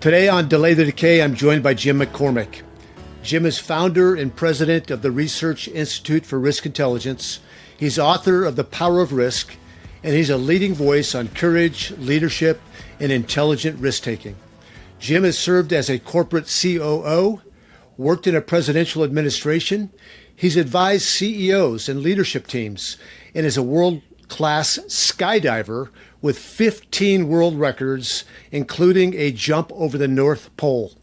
Today on Delay the Decay, I'm joined by Jim McCormick. Jim is founder and president of the Research Institute for Risk Intelligence. He's author of The Power of Risk, and he's a leading voice on courage, leadership, and intelligent risk-taking. Jim has served as a corporate COO, worked in a presidential administration. He's advised CEOs and leadership teams, and is a world-class skydiver with 15 world records, including a jump over the North Pole.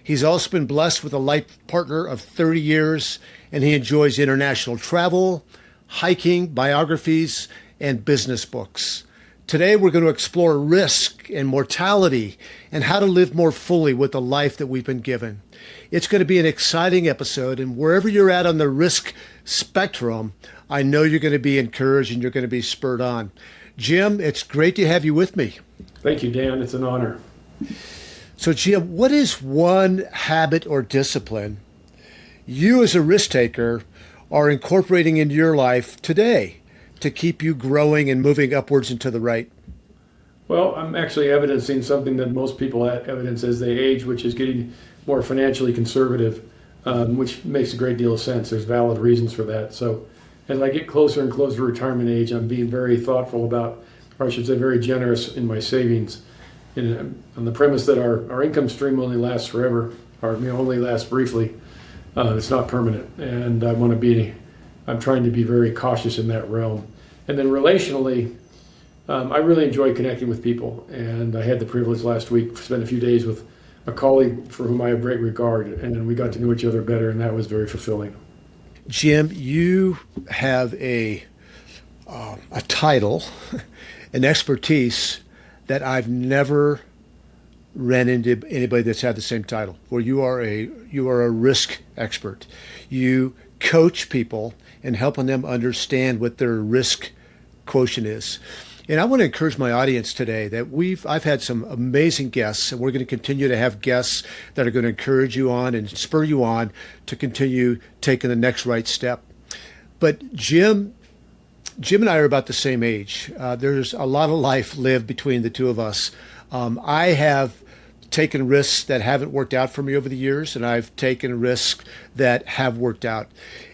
He's also been blessed with a life partner of 30 years, and he enjoys international travel, hiking, biographies, and business books. Today, we're going to explore risk and mortality and how to live more fully with the life that we've been given. It's going to be an exciting episode, and wherever you're at on the risk spectrum, I know you're going to be encouraged and you're going to be spurred on. Jim, it's great to have you with me. Thank you, Dan. It's an honor. So, Jim, what is one habit or discipline you as a risk taker are incorporating into your life today to keep you growing and moving upwards and to the right? Well, I'm actually evidencing something that most people evidence as they age, which is getting more financially conservative, which makes a great deal of sense. There's valid reasons for that. So as I get closer and closer to retirement age, I'm being very thoughtful about, or I should say very generous in my savings, on the premise that our income stream only lasts forever, or only lasts briefly. It's not permanent, and I'm trying to be very cautious in that realm. And then relationally, I really enjoy connecting with people, and I had the privilege last week to spend a few days with a colleague for whom I have great regard, and we got to know each other better, and that was very fulfilling. Jim, you have a title, an expertise that I've never ran into anybody that's had the same title, where you are a risk expert. You coach people and helping them understand what their risk quotient is. And I want to encourage my audience today that I've had some amazing guests, and we're going to continue to have guests that are going to encourage you on and spur you on to continue taking the next right step. But Jim and I are about the same age. There's a lot of life lived between the two of us. I have taken risks that haven't worked out for me over the years, and I've taken risks that have worked out.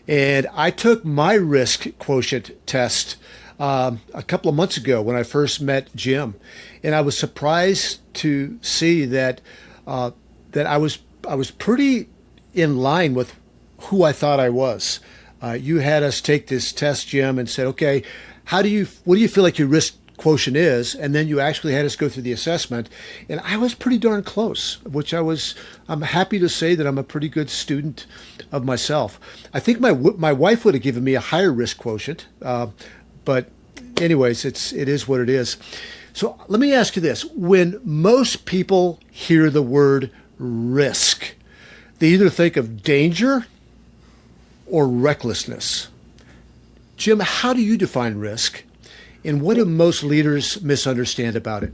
And I took my risk quotient test a couple of months ago when I first met Jim, and I was surprised to see that I was pretty in line with who I thought I was. You had us take this test, Jim, and said, okay, what do you feel like your risk quotient is? And then you actually had us go through the assessment, and I was pretty darn close, I'm happy to say that I'm a pretty good student of myself. I think my wife would have given me a higher risk quotient, but anyways, it is what it is. So let me ask you this. When most people hear the word risk, they either think of danger or recklessness. Jim, how do you define risk, and what do most leaders misunderstand about it?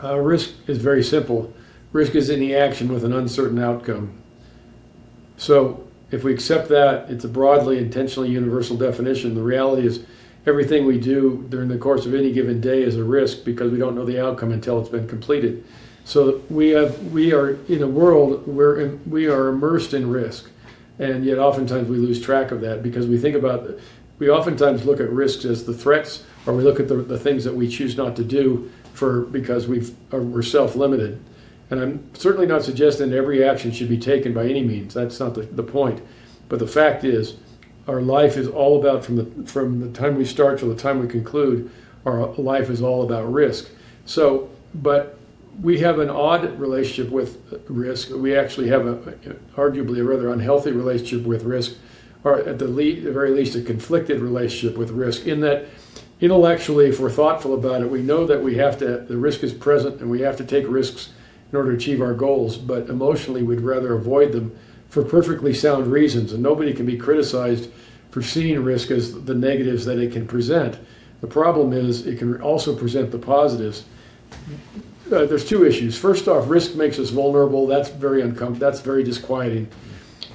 Risk is very simple. Risk is any action with an uncertain outcome. So if we accept that, it's a broadly, intentionally universal definition. The reality is everything we do during the course of any given day is a risk because we don't know the outcome until it's been completed. So we are in a world where we are immersed in risk, and yet oftentimes we lose track of that because we oftentimes look at risks as the threats, or we look at the things that we choose not to do because we're self-limited. And I'm certainly not suggesting that every action should be taken by any means. That's not the point. But the fact is, our life is all about, from the time we start till the time we conclude, our life is all about risk. So, but we have an odd relationship with risk. We actually have arguably a rather unhealthy relationship with risk, or at the very least a conflicted relationship with risk, in that intellectually, if we're thoughtful about it, we know that the risk is present and we have to take risks in order to achieve our goals, but emotionally we'd rather avoid them for perfectly sound reasons, and nobody can be criticized for seeing risk as the negatives that it can present. The problem is it can also present the positives. There's two issues. First off, risk makes us vulnerable. That's very disquieting.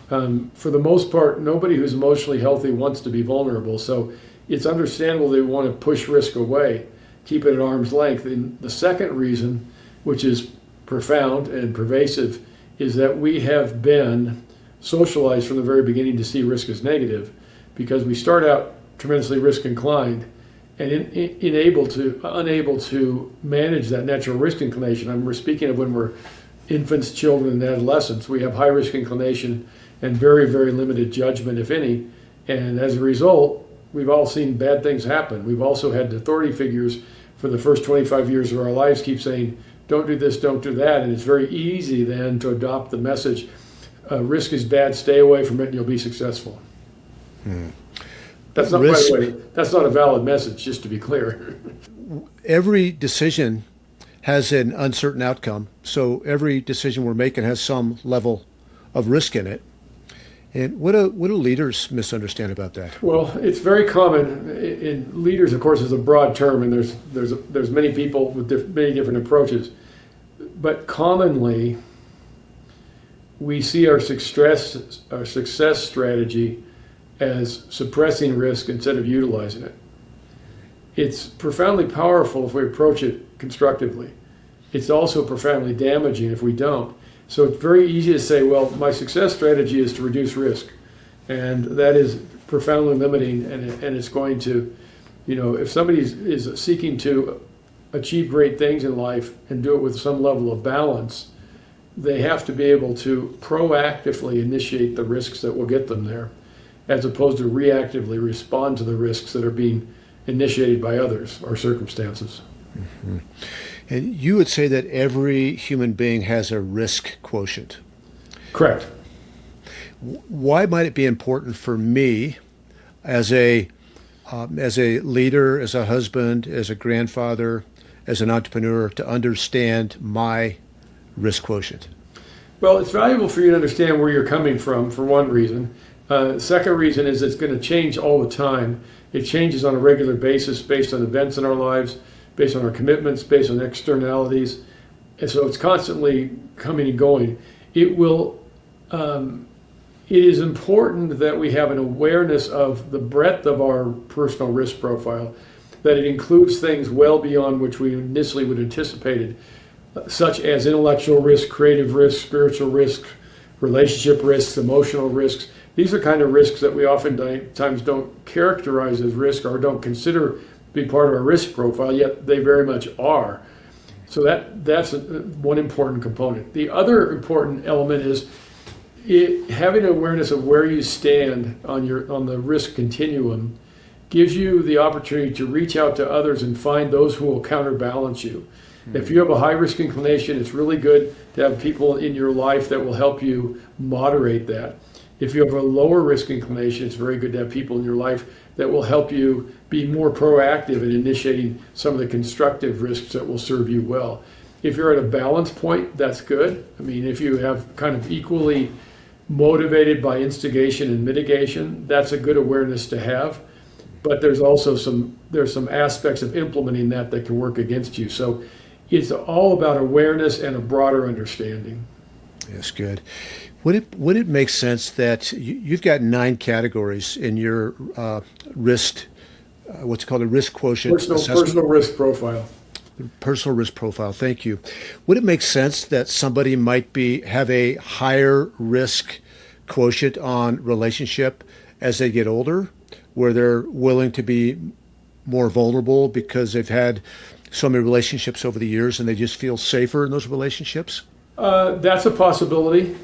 For the most part, nobody who's emotionally healthy wants to be vulnerable, so it's understandable they want to push risk away, keep it at arm's length. And the second reason, which is profound and pervasive is that we have been socialized from the very beginning to see risk as negative, because we start out tremendously risk inclined and unable to manage that natural risk inclination. We're speaking of when we're infants, children, and adolescents. We have high risk inclination and very, very limited judgment, if any. And as a result, we've all seen bad things happen. We've also had authority figures for the first 25 years of our lives keep saying, don't do this, don't do that. And it's very easy then to adopt the message, risk is bad, stay away from it, and you'll be successful. That's not, by the way, that's not a valid message, just to be clear. Every decision has an uncertain outcome. So every decision we're making has some level of risk in it. And what do leaders misunderstand about that? Well, it's very common. In leaders, of course, is a broad term, and there's many people with many different approaches. But commonly, we see our success strategy as suppressing risk instead of utilizing it. It's profoundly powerful if we approach it constructively. It's also profoundly damaging if we don't. So it's very easy to say, well, my success strategy is to reduce risk. And that is profoundly limiting, and it's going to, if somebody is seeking to achieve great things in life and do it with some level of balance, they have to be able to proactively initiate the risks that will get them there, as opposed to reactively respond to the risks that are being initiated by others or circumstances. Mm-hmm. And you would say that every human being has a risk quotient. Correct. Why might it be important for me as a leader, as a husband, as a grandfather, as an entrepreneur to understand my risk quotient? Well, it's valuable for you to understand where you're coming from, for one reason. Second reason is it's going to change all the time. It changes on a regular basis based on events in our lives, based on our commitments, based on externalities. And so it's constantly coming and going. It is important that we have an awareness of the breadth of our personal risk profile, that it includes things well beyond which we initially would have anticipated, such as intellectual risk, creative risk, spiritual risk, relationship risks, emotional risks. These are kind of risks that we oftentimes don't characterize as risk or don't consider be part of our risk profile, yet they very much are. So that's one important component. The other important element is having an awareness of where you stand on the risk continuum gives you the opportunity to reach out to others and find those who will counterbalance you. Mm-hmm. If you have a high risk inclination, it's really good to have people in your life that will help you moderate that. If you have a lower risk inclination, it's very good to have people in your life that will help you be more proactive in initiating some of the constructive risks that will serve you well. If you're at a balance point, that's good. I mean, if you have kind of equally motivated by instigation and mitigation, that's a good awareness to have. But there's also some aspects of implementing that can work against you. So it's all about awareness and a broader understanding. That's good. Would it make sense that you've got 9 categories in your risk, what's called a risk quotient personal risk profile? Personal risk profile. Thank you. Would it make sense that somebody might have a higher risk quotient on relationship as they get older, where they're willing to be more vulnerable because they've had so many relationships over the years and they just feel safer in those relationships? That's a possibility.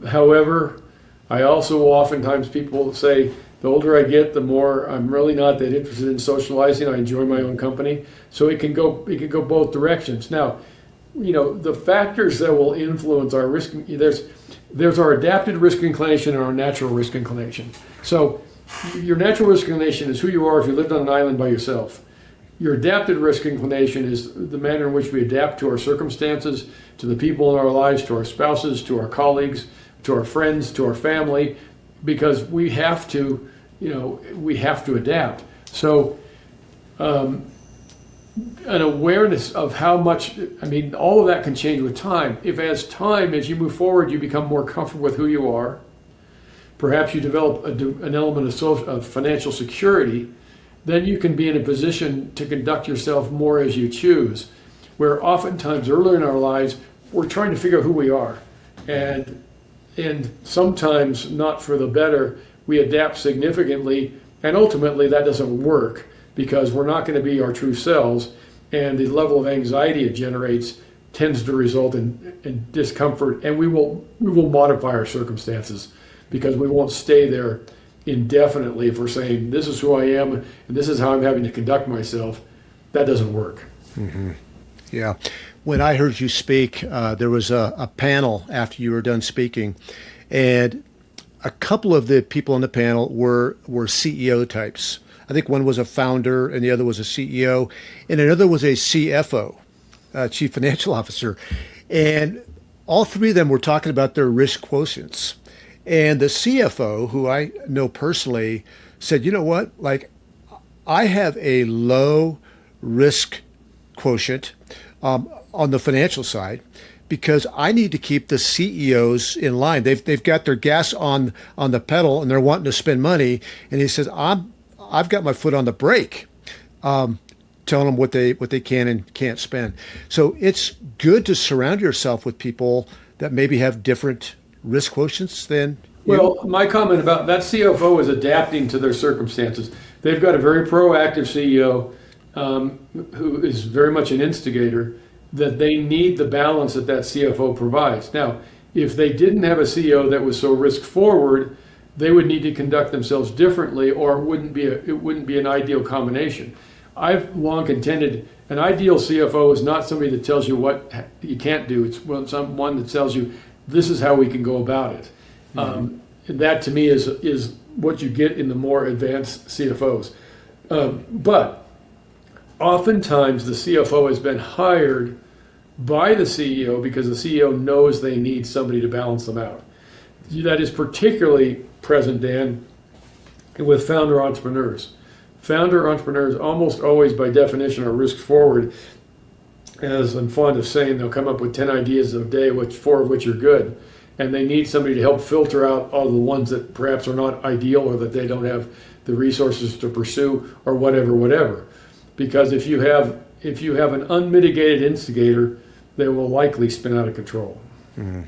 However, I also oftentimes people say the older I get, the more I'm really not that interested in socializing. I enjoy my own company. So it can go both directions. Now, the factors that will influence our risk, there's our adapted risk inclination and our natural risk inclination. So your natural risk inclination is who you are if you lived on an island by yourself. Your adapted risk inclination is the manner in which we adapt to our circumstances, to the people in our lives, to our spouses, to our colleagues, to our friends, to our family, because we have to adapt. So an awareness of how much, all of that can change with time. If as you move forward, you become more comfortable with who you are, perhaps you develop an element of financial security, then you can be in a position to conduct yourself more as you choose. Where oftentimes earlier in our lives, we're trying to figure out who we are. And sometimes, not for the better, we adapt significantly, and ultimately that doesn't work because we're not going to be our true selves, and the level of anxiety it generates tends to result in discomfort, and we will modify our circumstances because we won't stay there indefinitely if we're saying, this is who I am, and this is how I'm having to conduct myself. That doesn't work. Mm-hmm. Yeah. When I heard you speak, there was a panel after you were done speaking, and a couple of the people on the panel were CEO types. I think one was a founder and the other was a CEO, and another was a CFO, Chief Financial Officer. And all three of them were talking about their risk quotients. And the CFO, who I know personally, said, you know what, like, I have a low risk quotient on the financial side because I need to keep the CEOs in line. They've got their gas on the pedal and they're wanting to spend money. And he says, I've got my foot on the brake, telling them what they can and can't spend. So it's good to surround yourself with people that maybe have different risk quotients than you. Well, my comment about that CFO is adapting to their circumstances. They've got a very proactive CEO who is very much an instigator, that they need the balance that CFO provides. Now, if they didn't have a CEO that was so risk forward, they would need to conduct themselves differently, or it wouldn't be an ideal combination. I've long contended an ideal CFO is not somebody that tells you what you can't do. It's someone that tells you this is how we can go about it. Mm-hmm. And that to me is what you get in the more advanced CFOs. But oftentimes the CFO has been hired by the CEO because the CEO knows they need somebody to balance them out. That is particularly present, Dan, with founder entrepreneurs. Founder entrepreneurs almost always by definition are risk forward. As I'm fond of saying, they'll come up with 10 ideas a day, 4 of which are good. And they need somebody to help filter out all the ones that perhaps are not ideal or that they don't have the resources to pursue or whatever. Because if you have an unmitigated instigator, they will likely spin out of control. Mm-hmm.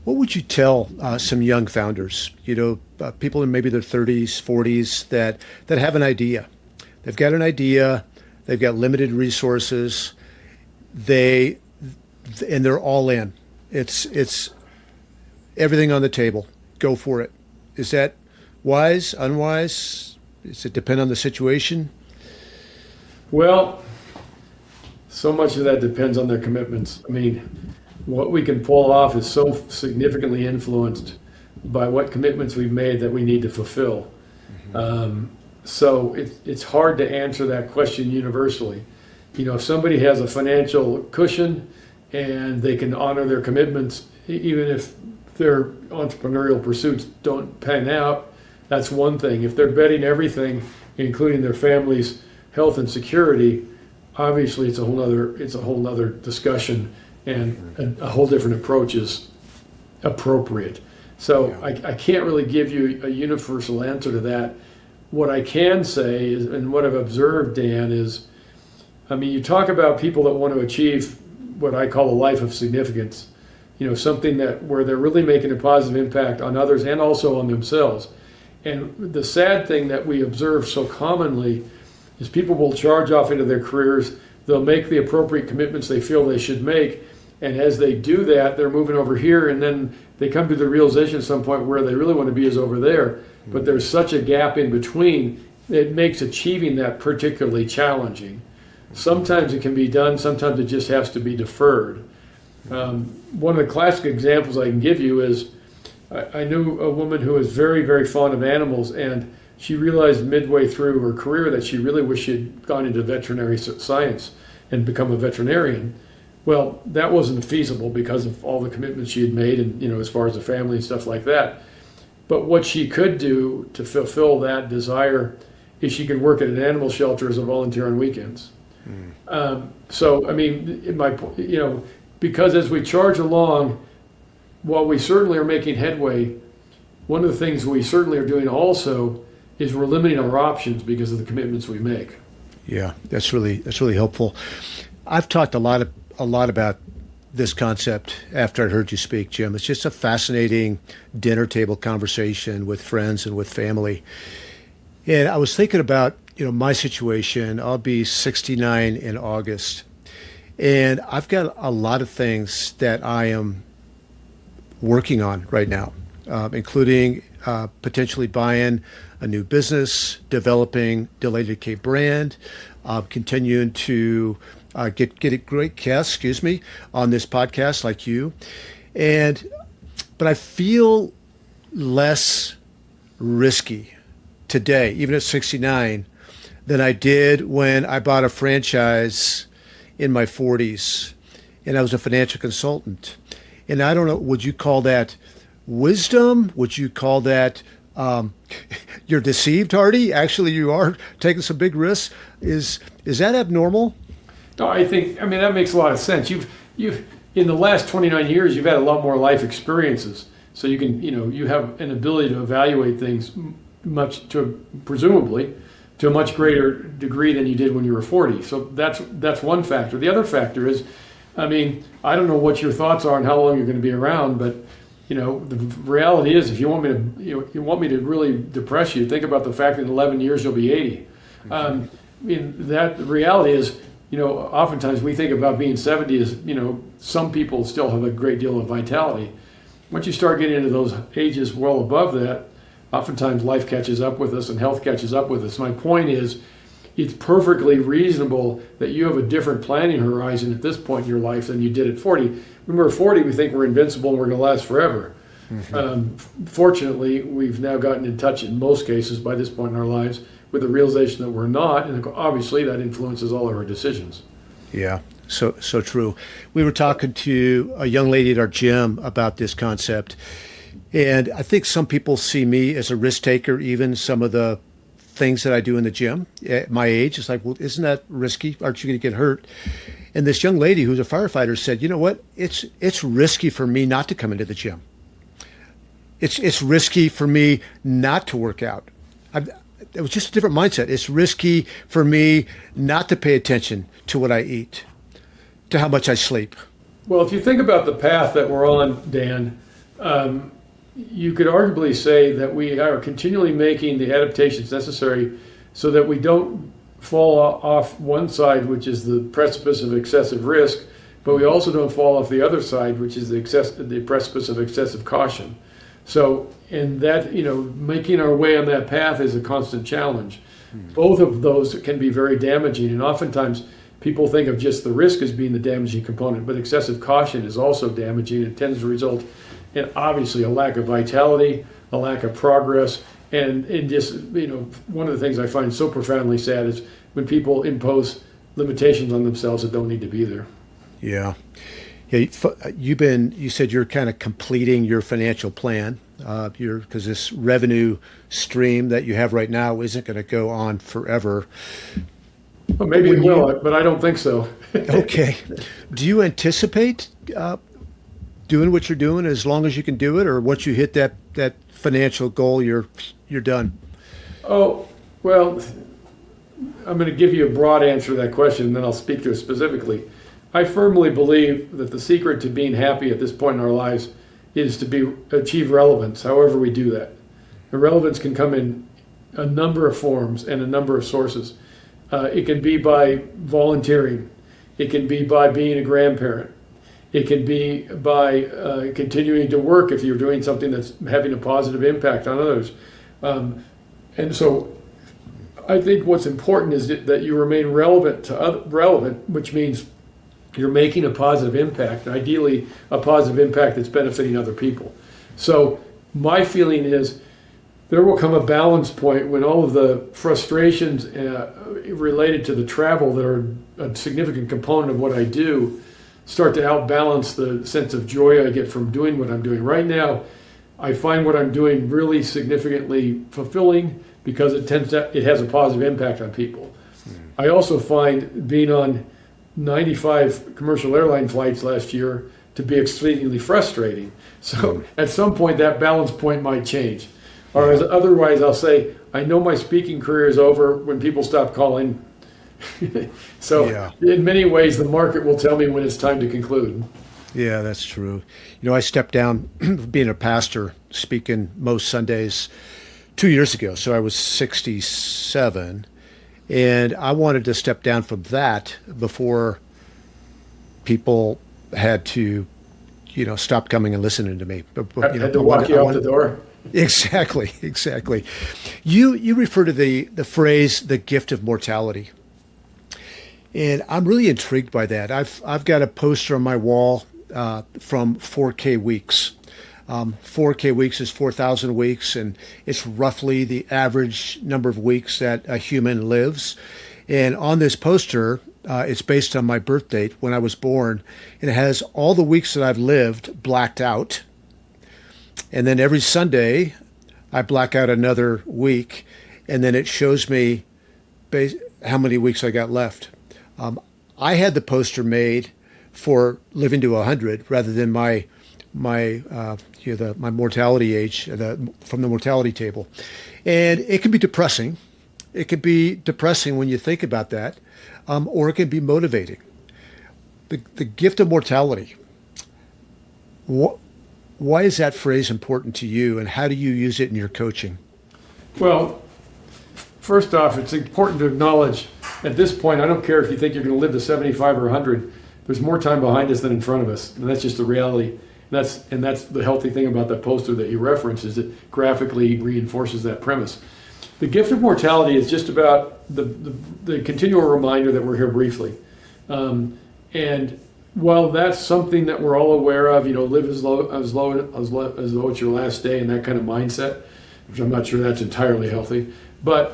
What would you tell some young founders, people in maybe their 30s, 40s that have an idea? They've got an idea, they've got limited resources, and they're all in. It's everything on the table. Go for it. Is that wise, unwise? Does it depend on the situation? Well, so much of that depends on their commitments. I mean, what we can pull off is so significantly influenced by what commitments we've made that we need to fulfill. Mm-hmm. So it's hard to answer that question universally. If somebody has a financial cushion and they can honor their commitments, even if their entrepreneurial pursuits don't pan out, that's one thing. If they're betting everything, including their family's health and security, obviously it's a whole nother discussion, and a whole different approach is appropriate. So yeah. I can't really give you a universal answer to that. What I can say is, and what I've observed, Dan, is, you talk about people that want to achieve what I call a life of significance, something where they're really making a positive impact on others and also on themselves. And the sad thing that we observe so commonly is people will charge off into their careers, they'll make the appropriate commitments they feel they should make, and as they do that, they're moving over here, and then they come to the realization at some point where they really want to be is over there, but there's such a gap in between, it makes achieving that particularly challenging. Sometimes it can be done, sometimes it just has to be deferred. One of the classic examples I can give you is, I knew a woman who was very, very fond of animals, and she realized midway through her career that she really wished she had gone into veterinary science and become a veterinarian. Well, that wasn't feasible because of all the commitments she had made, and as far as the family and stuff like that. But what she could do to fulfill that desire is she could work at an animal shelter as a volunteer on weekends. Because as we charge along, while we certainly are making headway, one of the things we certainly are doing also is we're limiting our options because of the commitments we make. Yeah, that's really helpful. I've talked a lot about this concept after I heard you speak, Jim. It's just a fascinating dinner table conversation with friends and with family. And I was thinking about, my situation. I'll be 69 in August. And I've got a lot of things that I am working on right now, including potentially buying a new business, developing Delay the Decay brand, continuing to get a great guest, on this podcast like you. But I feel less risky today, even at 69, than I did when I bought a franchise in my 40s and I was a financial consultant. And I don't know, would you call that wisdom? Would you call that you're deceived, Hardy? Actually, you are taking some big risks. Is that abnormal? No, I mean, that makes a lot of sense. You've in the last 29 years, you've had a lot more life experiences. So you can, you have an ability to evaluate things presumably to a much greater degree than you did when you were 40. So that's one factor. The other factor is, I mean, I don't know what your thoughts are and how long you're going to be around, but the reality is, if you want me to really depress you, think about the fact that in 11 years you'll be 80. I mean, the reality is, oftentimes we think about being 70 as, some people still have a great deal of vitality. Once you start getting into those ages well above that, oftentimes life catches up with us and health catches up with us. My point is, it's perfectly reasonable that you have a different planning horizon at this point in your life than you did at 40. When we're 40, we think we're invincible and we're going to last forever. Mm-hmm. Fortunately, we've now gotten in touch in most cases by this point in our lives with the realization that we're not, and obviously that influences all of our decisions. Yeah, so true. We were talking to a young lady at our gym about this concept, and I think some people see me as a risk taker, even some of the things that I do in the gym at my age. It's like, well, isn't that risky? Aren't you going to get hurt? And this young lady who's a firefighter said, you know what? It's risky for me not to come into the gym. It's risky for me not to work out. It was just a different mindset. It's risky for me not to pay attention to what I eat, to how much I sleep. Well, if you think about the path that we're on, Dan, you could arguably say that we are continually making the adaptations necessary so that we don't fall off one side, which is the precipice of excessive risk, but we also don't fall off the other side, which is the precipice of excessive caution. So, in that, making our way on that path is a constant challenge. Both of those can be very damaging, and oftentimes people think of just the risk as being the damaging component, but excessive caution is also damaging. It tends to result in obviously a lack of vitality, a lack of progress, and just, one of the things I find so profoundly sad is when people impose limitations on themselves that don't need to be there. Yeah. You said you're kind of completing your financial plan, because this revenue stream that you have right now isn't going to go on forever. Well, maybe it will, but I don't think so. Okay. Do you anticipate doing what you're doing as long as you can do it, or once you hit that financial goal, you're done? Oh, well, I'm going to give you a broad answer to that question, and then I'll speak to it specifically. I firmly believe that the secret to being happy at this point in our lives is to achieve relevance, however we do that. The relevance can come in a number of forms and a number of sources. It can be by volunteering. It can be by being a grandparent. It can be by continuing to work if you're doing something that's having a positive impact on others. And so I think what's important is that you remain relevant, which means you're making a positive impact, ideally a positive impact that's benefiting other people. So my feeling is there will come a balance point when all of the frustrations related to the travel that are a significant component of what I do start to outbalance the sense of joy I get from doing what I'm doing. Right now, I find what I'm doing really significantly fulfilling because it has a positive impact on people. I also find being on 95 commercial airline flights last year to be extremely frustrating. So at some point that balance point might change. Or otherwise I'll say, I know my speaking career is over when people stop calling. So in many ways the market will tell me when it's time to conclude. Yeah, that's true. You know, I stepped down being a pastor, speaking most Sundays 2 years ago. So I was 67, and I wanted to step down from that before people had to, stop coming and listening to me. But Had to walk you out the door. Exactly, exactly. You refer to the phrase "the gift of mortality," and I'm really intrigued by that. I've got a poster on my wall from 4K weeks. 4K weeks is 4,000 weeks, and it's roughly the average number of weeks that a human lives. And on this poster, it's based on my birth date when I was born, and it has all the weeks that I've lived blacked out. And then every Sunday, I black out another week, and then it shows me how many weeks I got left. I had the poster made for living to 100 rather than my mortality age from the mortality table, and it can be depressing. It can be depressing when you think about that, or it can be motivating. The gift of mortality. Why is that phrase important to you, and how do you use it in your coaching? Well, first off, it's important to acknowledge at this point, I don't care if you think you're going to live to 75 or 100, there's more time behind us than in front of us. And that's just the reality. And that's the healthy thing about that poster that you reference, is it graphically reinforces that premise. The gift of mortality is just about the continual reminder that we're here briefly. And while that's something that we're all aware of, live as though it's your last day, and that kind of mindset, which I'm not sure that's entirely healthy. But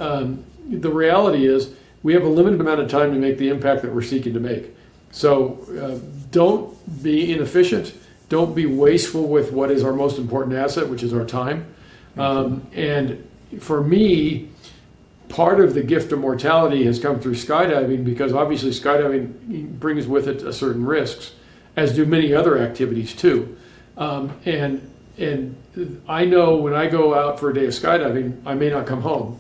the reality is we have a limited amount of time to make the impact that we're seeking to make. So don't be inefficient. Don't be wasteful with what is our most important asset, which is our time. And for me, part of the gift of mortality has come through skydiving, because obviously skydiving brings with it a certain risks, as do many other activities too. And I know when I go out for a day of skydiving, I may not come home.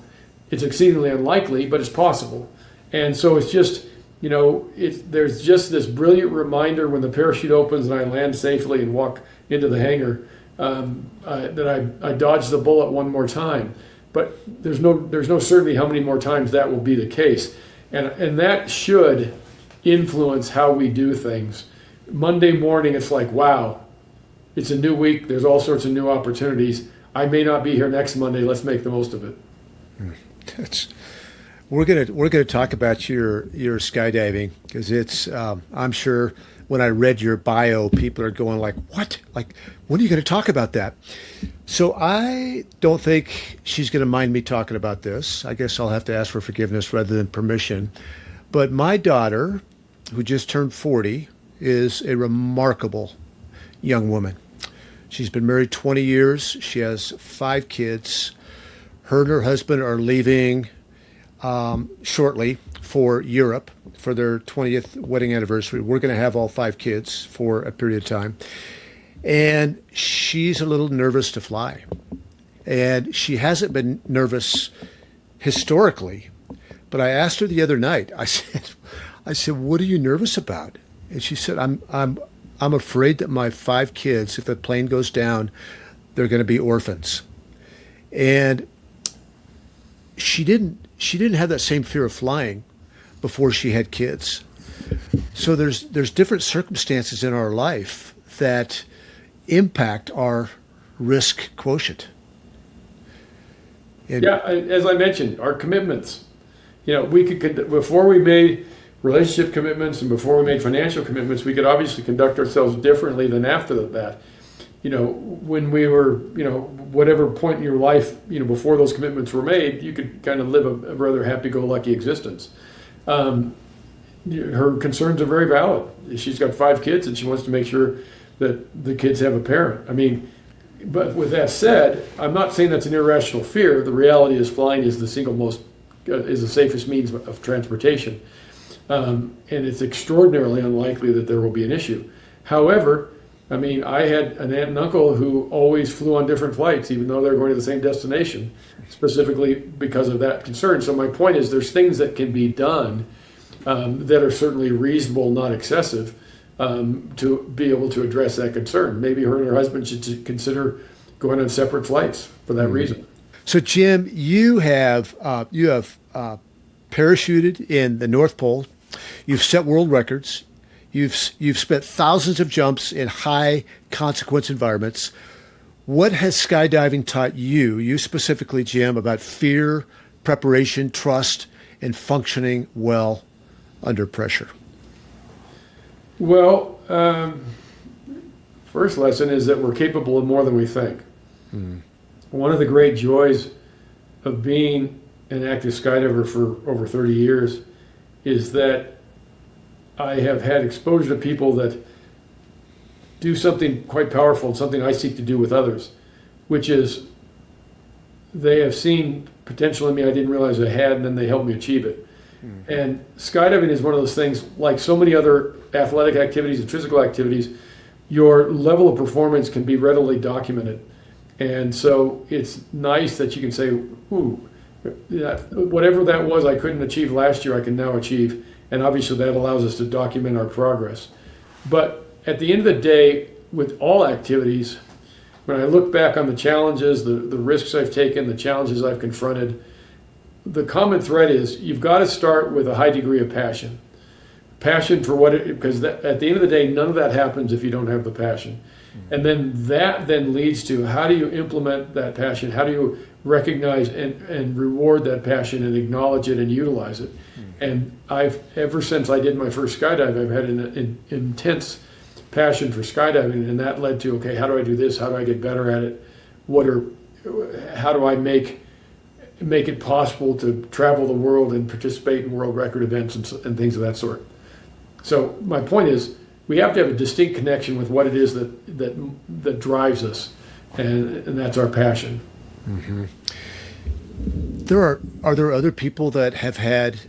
It's exceedingly unlikely, but it's possible. And so it's just, there's just this brilliant reminder when the parachute opens and I land safely and walk into the hangar, that I dodged the bullet one more time. But there's no certainty how many more times that will be the case. And that should influence how we do things. Monday morning, it's like, wow, it's a new week. There's all sorts of new opportunities. I may not be here next Monday. Let's make the most of it. We're gonna talk about your skydiving, because it's I'm sure when I read your bio, people are going like, what? Like, when are you going to talk about that? So I don't think she's going to mind me talking about this. I guess I'll have to ask for forgiveness rather than permission. But my daughter, who just turned 40, is a remarkable young woman. She's been married 20 years. She has 5 kids. Her and her husband are leaving shortly for Europe for their 20th wedding anniversary. We're going to have all 5 kids for a period of time. And she's a little nervous to fly. And she hasn't been nervous historically. But I asked her the other night, I said, what are you nervous about? And she said, I'm afraid that my 5 kids, if the plane goes down, they're going to be orphans. And she didn't have that same fear of flying before she had kids. So there's different circumstances in our life that impact our risk quotient. And as I mentioned, our commitments. We could, before we made relationship commitments and before we made financial commitments, we could obviously conduct ourselves differently than after that. When we were, whatever point in your life, before those commitments were made, you could kind of live a rather happy-go-lucky existence. Her concerns are very valid. She's got 5 kids and she wants to make sure that the kids have a parent. But with that said, I'm not saying that's an irrational fear. The reality is flying is the safest means of transportation. And it's extraordinarily unlikely that there will be an issue. However, I had an aunt and uncle who always flew on different flights, even though they're going to the same destination, specifically because of that concern. So my point is there's things that can be done that are certainly reasonable, not excessive, to be able to address that concern. Maybe her and her husband should consider going on separate flights for that reason. So, Jim, you have parachuted in the North Pole. You've set world records. You've spent thousands of jumps in high consequence environments. What has skydiving taught you specifically, Jim, about fear, preparation, trust, and functioning well under pressure? Well, first lesson is that we're capable of more than we think. One of the great joys of being an active skydiver for over 30 years is that I have had exposure to people that do something quite powerful, something I seek to do with others, which is they have seen potential in me I didn't realize I had, and then they help me achieve it. And skydiving is one of those things, like so many other athletic activities and physical activities, your level of performance can be readily documented. And so it's nice that you can say, ooh, whatever that was I couldn't achieve last year, I can now achieve. And obviously that allows us to document our progress. But at the end of the day, with all activities, when I look back on the challenges, the risks I've taken, the challenges I've confronted, the common thread is you've got to start with a high degree of passion. Passion for what because at the end of the day, none of that happens if you don't have the passion. And then that then leads to how do you implement that passion? How do you recognize and reward that passion and acknowledge it and utilize it? And ever since I did my first skydive, I've had an intense passion for skydiving, and that led to, okay, how do I do this? How do I get better at it? How do I make it possible to travel the world and participate in world record events and things of that sort? So my point is, we have to have a distinct connection with what it is that drives us, and that's our passion. Are there other people that have had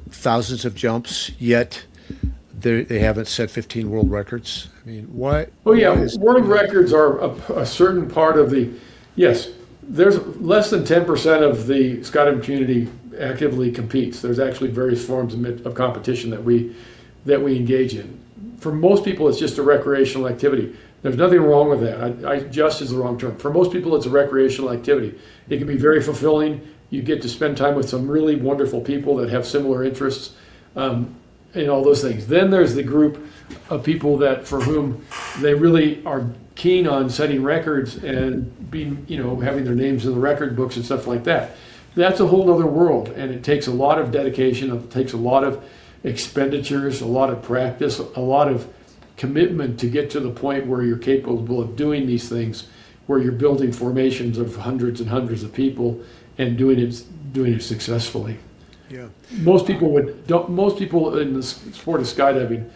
thousands of jumps yet they haven't set 15 world records? I mean, why? Oh yeah, world records are a certain part of the. Yes, there's less than 10% of the skydiving community actively competes. There's actually various forms of competition that we engage in. For most people, it's just a recreational activity. There's nothing wrong with that. Just is the wrong term. For most people, it's a recreational activity. It can be very fulfilling. You get to spend time with some really wonderful people that have similar interests, and all those things. Then there's the group of people that for whom they really are keen on setting records and being, having their names in the record books and stuff like that. That's a whole other world, and it takes a lot of dedication. It takes a lot of expenditures, a lot of practice, a lot of commitment to get to the point where you're capable of doing these things, where you're building formations of hundreds and hundreds of people and doing it successfully. Yeah. Most people in the sport of skydiving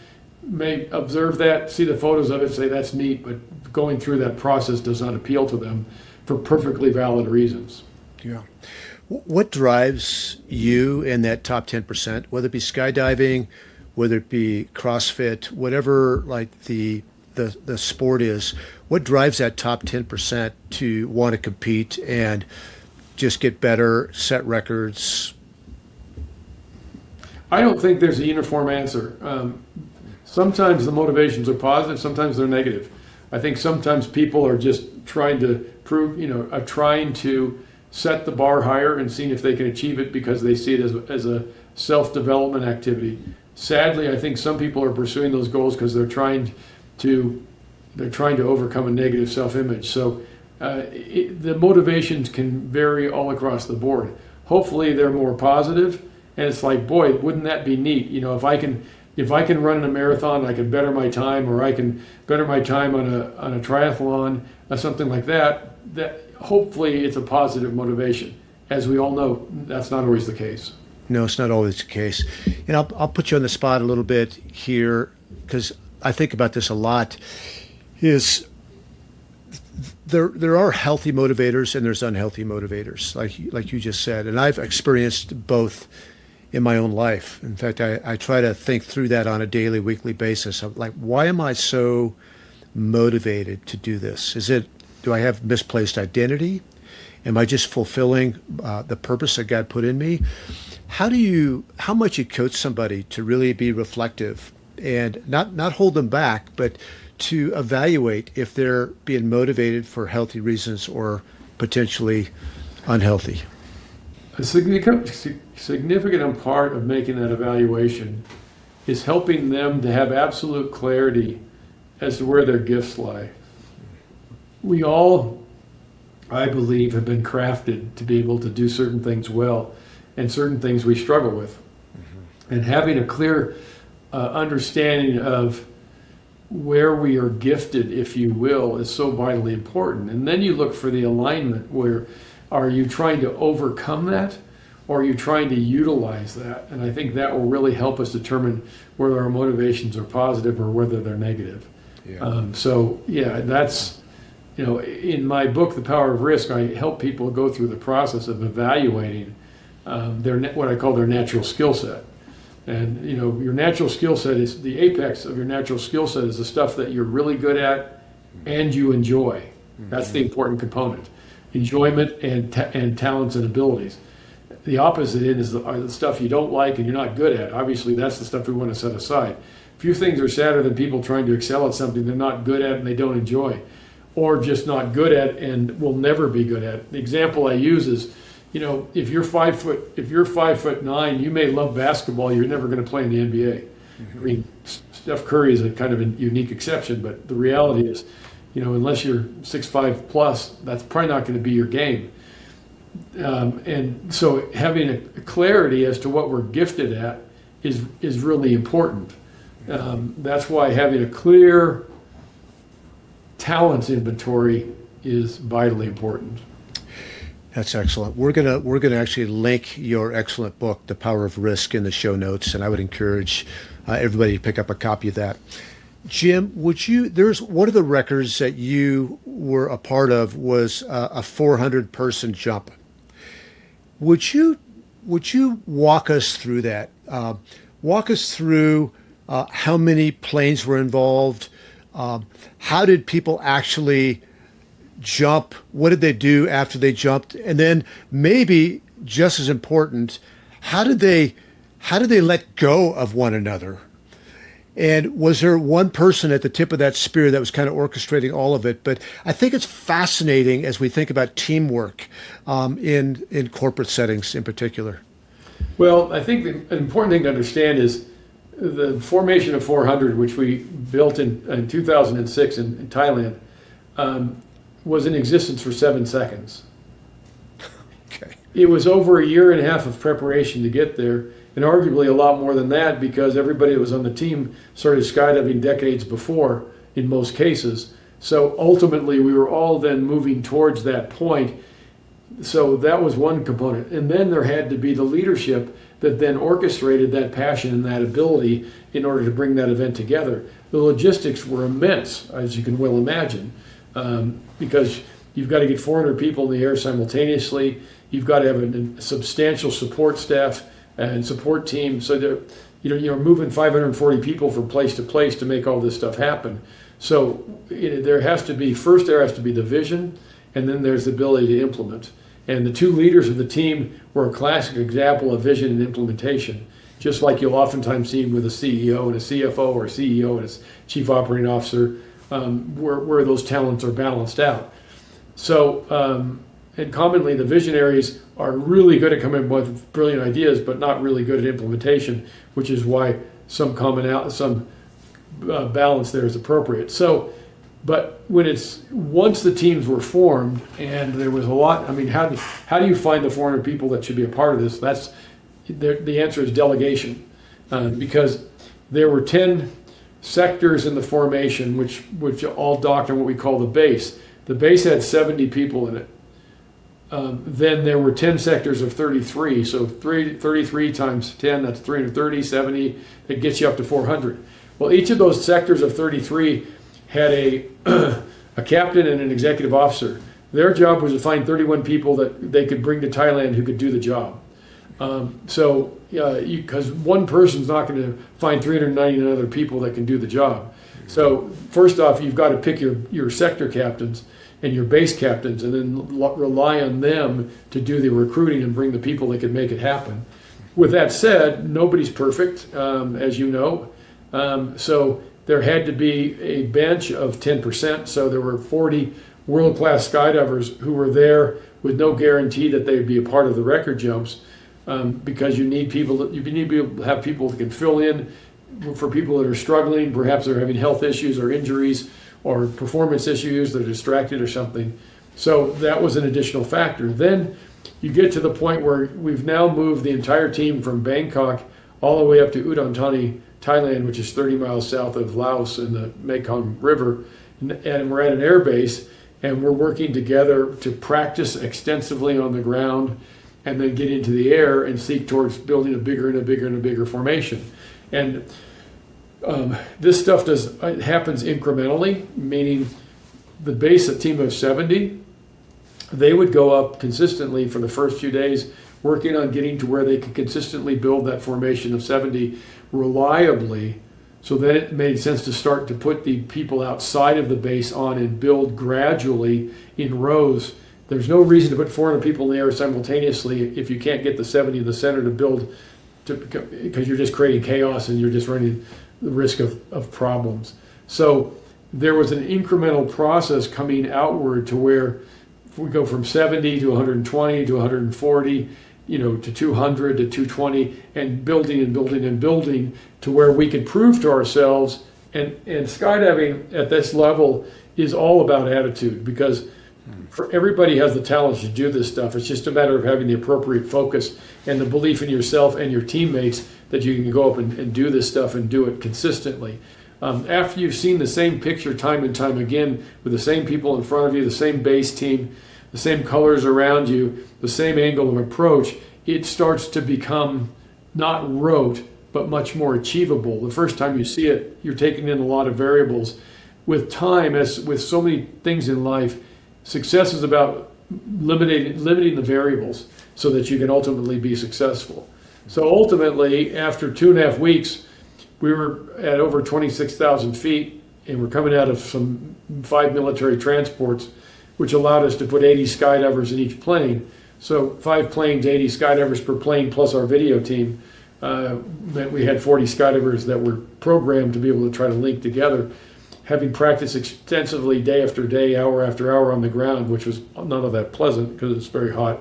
may observe that, see the photos of it, say that's neat, but going through that process does not appeal to them for perfectly valid reasons. Yeah. What drives you in that top 10%, whether it be skydiving, whether it be CrossFit, whatever like the sport is, what drives that top 10% to want to compete and just get better, set records? I don't think there's a uniform answer. Sometimes the motivations are positive, sometimes they're negative. I think sometimes people are just trying to prove, are trying to set the bar higher and seeing if they can achieve it because they see it as a self-development activity. Sadly, I think some people are pursuing those goals because they're trying to overcome a negative self-image. So the motivations can vary all across the board. Hopefully they're more positive, and it's like, boy, wouldn't that be neat? If I can run in a marathon, I can better my time, or I can better my time on a triathlon, or something like that. That hopefully it's a positive motivation. As we all know, that's not always the case. No, it's not always the case. And I'll put you on the spot a little bit here because I think about this a lot. Is there are healthy motivators and there's unhealthy motivators, like you just said, and I've experienced both in my own life. In fact, I try to think through that on a daily, weekly basis. I'm like, why am I so motivated to do this? Do I have misplaced identity? Am I just fulfilling the purpose that God put in me? How much you coach somebody to really be reflective and not hold them back, but to evaluate if they're being motivated for healthy reasons or potentially unhealthy. A significant part of making that evaluation is helping them to have absolute clarity as to where their gifts lie. We all, I believe, have been crafted to be able to do certain things well and certain things we struggle with. And having a clear understanding of where we are gifted, if you will, is so vitally important. And then you look for the alignment where are you trying to overcome that or are you trying to utilize that? And I think that will really help us determine whether our motivations are positive or whether they're negative. Yeah. That's, in my book, The Power of Risk, I help people go through the process of evaluating what I call their natural skill set. And your natural skill set is the apex of your natural skill set is the stuff that you're really good at and you enjoy. That's the important component. Enjoyment and talents and abilities. The opposite end are the stuff you don't like and you're not good at. Obviously, that's the stuff we want to set aside. Few things are sadder than people trying to excel at something they're not good at and they don't enjoy, or just not good at and will never be good at. The example I use is, if you're 5'9", you may love basketball. You're never going to play in the NBA. I mean, Steph Curry is a kind of a unique exception, but the reality is, unless you're 6'5" plus, that's probably not going to be your game. And so having a clarity as to what we're gifted at is really important. That's why having a clear talents inventory is vitally important. That's excellent. We're gonna actually link your excellent book, The Power of Risk, in the show notes, and I would encourage everybody to pick up a copy of that. Jim, there's one of the records that you were a part of was a 400-person jump. Would you walk us through that? Walk us through how many planes were involved. How did people actually jump? What did they do after they jumped? And then maybe just as important, how did they let go of one another? And was there one person at the tip of that spear that was kind of orchestrating all of it? But I think it's fascinating as we think about teamwork in corporate settings in particular. Well, I think the important thing to understand is the formation of 400, which we built in 2006 in Thailand, was in existence for 7 seconds. Okay. It was over a year and a half of preparation to get there, and arguably a lot more than that because everybody that was on the team started skydiving decades before in most cases. So ultimately we were all then moving towards that point. So that was one component. And then there had to be the leadership that then orchestrated that passion and that ability in order to bring that event together. The logistics were immense, as you can well imagine, because you've got to get 400 people in the air simultaneously. You've got to have a substantial support staff and support team. So you're moving 540 people from place to place to make all this stuff happen. So there has to be the vision, and then there's the ability to implement. And the two leaders of the team were a classic example of vision and implementation, just like you'll oftentimes see with a CEO and a CFO or a CEO and a chief operating officer, where those talents are balanced out. So, and commonly the visionaries are really good at coming up with brilliant ideas, but not really good at implementation, which is why some balance there is appropriate. So, but once the teams were formed and there was a lot, I mean, how do you find the 400 people that should be a part of this? The answer is delegation, because there were 10 sectors in the formation, which all docked on what we call the base. The base had 70 people in it. Then there were 10 sectors of 33. So 33 times 10, that's 330, 70, that gets you up to 400. Well, each of those sectors of 33 had a captain and an executive officer. Their job was to find 31 people that they could bring to Thailand who could do the job. Because one person's not going to find 399 other people that can do the job. So first off, you've got to pick your sector captains and your base captains, and then rely on them to do the recruiting and bring the people that can make it happen. With that said, nobody's perfect, as you know. So there had to be a bench of 10%. So there were 40 world-class skydivers who were there with no guarantee that they would be a part of the record jumps, because you need to be able to have people that can fill in for people that are struggling. Perhaps they're having health issues or injuries or performance issues, they're distracted or something. So that was an additional factor. Then you get to the point where we've now moved the entire team from Bangkok all the way up to Udon Thani, Thailand, which is 30 miles south of Laos in the Mekong River. And we're at an air base, and we're working together to practice extensively on the ground and then get into the air and seek towards building a bigger and a bigger and a bigger formation. And this stuff happens incrementally, meaning the base, a team of 70, they would go up consistently for the first few days, working on getting to where they could consistently build that formation of 70 reliably. So then it made sense to start to put the people outside of the base on and build gradually in rows. There's no reason to put 400 people in the air simultaneously if you can't get the 70 in the center to build, because you're just creating chaos and you're just running the risk of problems. So there was an incremental process coming outward to where if we go from 70 to 120 to 140, to 200 to 220, and building and building and building to where we could prove to ourselves. And skydiving at this level is all about attitude, because everybody has the talent to do this stuff. It's just a matter of having the appropriate focus and the belief in yourself and your teammates that you can go up and do this stuff and do it consistently. After you've seen the same picture time and time again with the same people in front of you, the same base team, the same colors around you, the same angle of approach, it starts to become not rote, but much more achievable. The first time you see it, you're taking in a lot of variables. With time, as with so many things in life, success is about limiting the variables so that you can ultimately be successful. So ultimately, after 2.5 weeks, we were at over 26,000 feet, and we're coming out of some 5 military transports, which allowed us to put 80 skydivers in each plane. So 5 planes, 80 skydivers per plane, plus our video team, meant we had 40 skydivers that were programmed to be able to try to link together, having practiced extensively day after day, hour after hour on the ground, which was none of that pleasant because it's very hot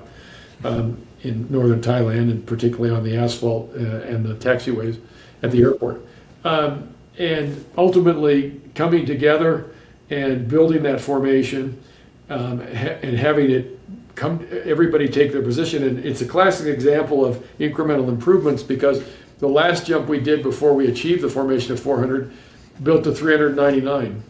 in northern Thailand, and particularly on the asphalt and the taxiways at the airport. And ultimately coming together and building that formation and having it everybody take their position. And it's a classic example of incremental improvements, because the last jump we did before we achieved the formation of 400 built to 399.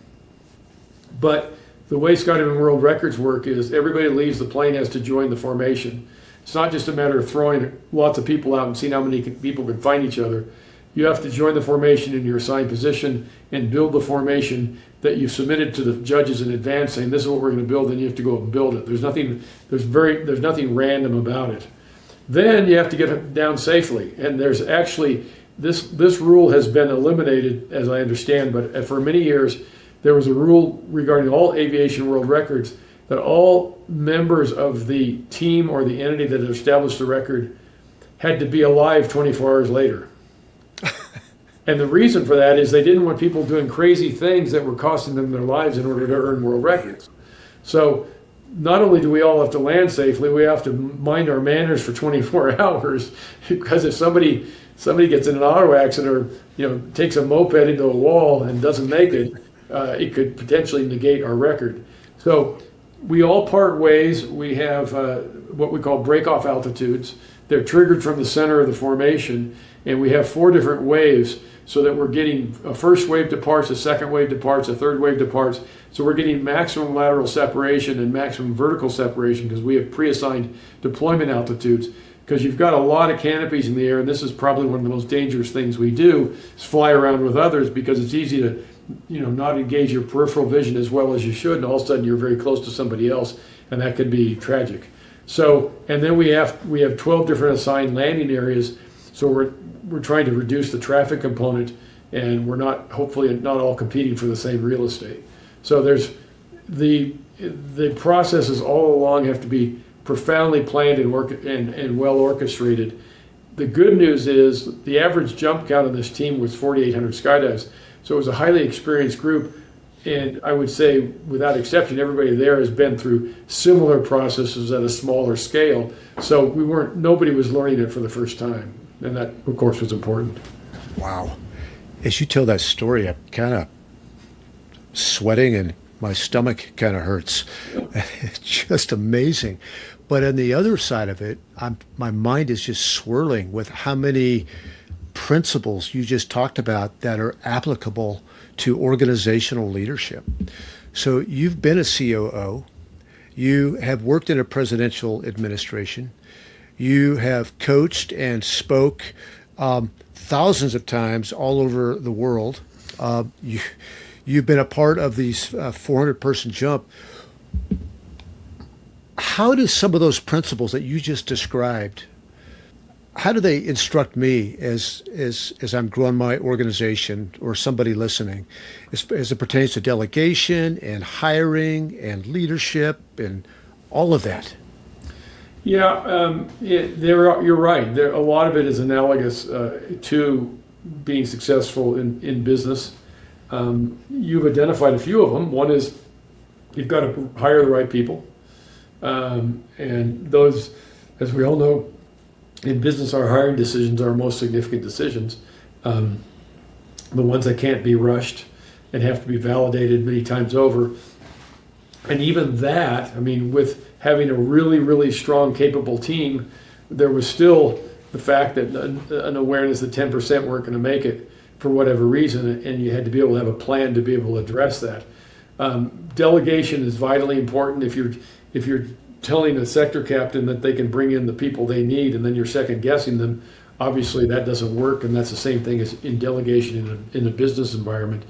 But the way Skydiving World Records work is everybody that leaves the plane has to join the formation. It's not just a matter of throwing lots of people out and seeing how many people can find each other. You have to join the formation in your assigned position and build the formation that you've submitted to the judges in advance, saying this is what we're going to build, and you have to go and build it. There's nothing random about it. Then you have to get it down safely, and there's actually this rule has been eliminated, as I understand, but for many years there was a rule regarding all aviation world records that all members of the team or the entity that had established the record had to be alive 24 hours later. And the reason for that is they didn't want people doing crazy things that were costing them their lives in order to earn world records. So not only do we all have to land safely, we have to mind our manners for 24 hours, because if somebody gets in an auto accident or takes a moped into a wall and doesn't make it, it could potentially negate our record. So we all part ways. We have what we call break-off altitudes. They're triggered from the center of the formation, and we have 4 different waves, so that we're getting a first wave departs, a second wave departs, a third wave departs. So we're getting maximum lateral separation and maximum vertical separation, because we have pre-assigned deployment altitudes. Because you've got a lot of canopies in the air, and this is probably one of the most dangerous things we do, is fly around with others, because it's easy to not engage your peripheral vision as well as you should, and all of a sudden you're very close to somebody else, and that could be tragic. So, and then we have 12 different assigned landing areas, so we're trying to reduce the traffic component, and we're hopefully not all competing for the same real estate. So there's the processes all along have to be profoundly planned and well orchestrated, The good news is the average jump count on this team was 4,800 skydives. So it was a highly experienced group. And I would say, without exception, everybody there has been through similar processes at a smaller scale. So nobody was learning it for the first time. And that, of course, was important. Wow. As you tell that story, I'm kind of sweating and my stomach kind of hurts. It's just amazing. But on the other side of it, my mind is just swirling with how many principles you just talked about that are applicable to organizational leadership. So you've been a COO, you have worked in a presidential administration, you have coached and spoke thousands of times all over the world. You've been a part of these 400-person jump. How do some of those principles that you just described, how do they instruct me as I'm growing my organization or somebody listening, as it pertains to delegation and hiring and leadership and all of that? Yeah, you're right. A lot of it is analogous to being successful in business. You've identified a few of them. One is you've got to hire the right people. And those, as we all know, in business, our hiring decisions are our most significant decisions. The ones that can't be rushed and have to be validated many times over. And even that, I mean, with having a really, really strong, capable team, there was still the fact that an awareness that 10% weren't going to make it for whatever reason, and you had to be able to have a plan to be able to address that. Delegation is vitally important. If you're telling a sector captain that they can bring in the people they need and then you're second guessing them, obviously that doesn't work, and that's the same thing as in delegation in a business environment.